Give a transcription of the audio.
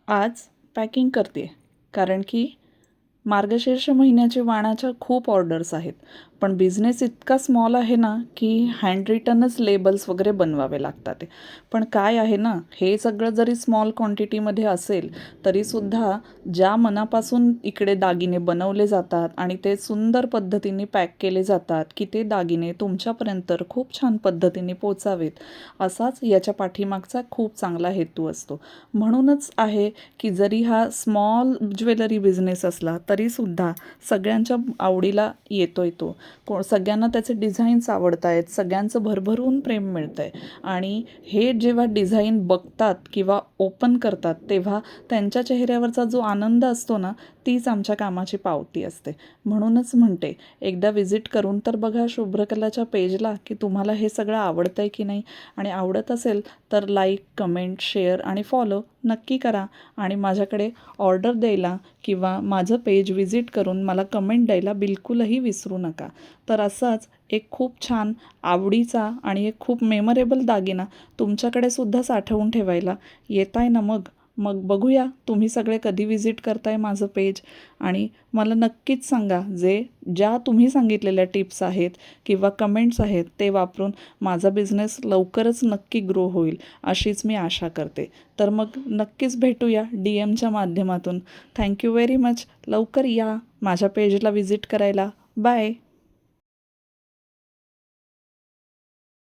आज पॅकिंग करते कारण की मार्गशीर्ष महिन्याचे वाणाच्या खूप ऑर्डर्स आहेत. पण बिझनेस इतका स्मॉल आहे ना की हँड रिटनच लेबल्स वगैरे बनवावे लागतात ते. पण काय आहे ना, हे सगळं जरी स्मॉल क्वांटिटीमध्ये असेल तरीसुद्धा ज्या मनापासून इकडे दागिने बनवले जातात आणि ते सुंदर पद्धतीने पॅक केले जातात की ते दागिने तुमच्यापर्यंत खूप छान पद्धतीने पोचावेत, असाच याच्या पाठीमागचा खूप चांगला हेतू असतो. म्हणूनच आहे की जरी हा स्मॉल ज्वेलरी बिझनेस असला तरीसुद्धा सगळ्यांच्या आवडीला येतोय तो. सगळ्यांना त्याचे डिझाईन्स आवडत आहेत, सगळ्यांचं भरभरून प्रेम मिळतं आहे. आणि हे जेव्हा डिझाईन बघतात किंवा ओपन करतात तेव्हा त्यांच्या चेहऱ्यावरचा जो आनंद असतो ना, तीच आमच्या कामाची पावती असते. म्हणूनच म्हणते, एकदा विजिट करून तर बघा शुभ्रकलाच्या पेजला की तुम्हाला हे सगळं आवडतं आहे की नाही. आणि आवडत असेल तर लाईक, कमेंट, शेअर आणि फॉलो नक्की करा. आणि माझ्याकडे ऑर्डर द्यायला किंवा माझं पेज विजिट करून मला कमेंट द्यायला बिलकुलही विसरू नका. तर असाच एक खूप छान आवडीचा आणि एक खूप मेमरेबल दागिना तुमच्याकडे सुद्धा साठवून ठेवायला येत आहे ना. मग बघूया तुम्ही सगळे कधी विजिट करताय माझं पेज. आणि मला नक्कीच सांगा, ज्या तुम्ही सांगितलेल्या टिप्स आहेत किंवा कमेंट्स आहेत ते वापरून माझा बिझनेस लवकरच नक्की ग्रो होईल अशीच मी आशा करते. तर मग नक्कीच भेटूया DM च्या माध्यमातून. Thank you very much. लवकर या माझ्या पेजला विजिट करायला. बाय.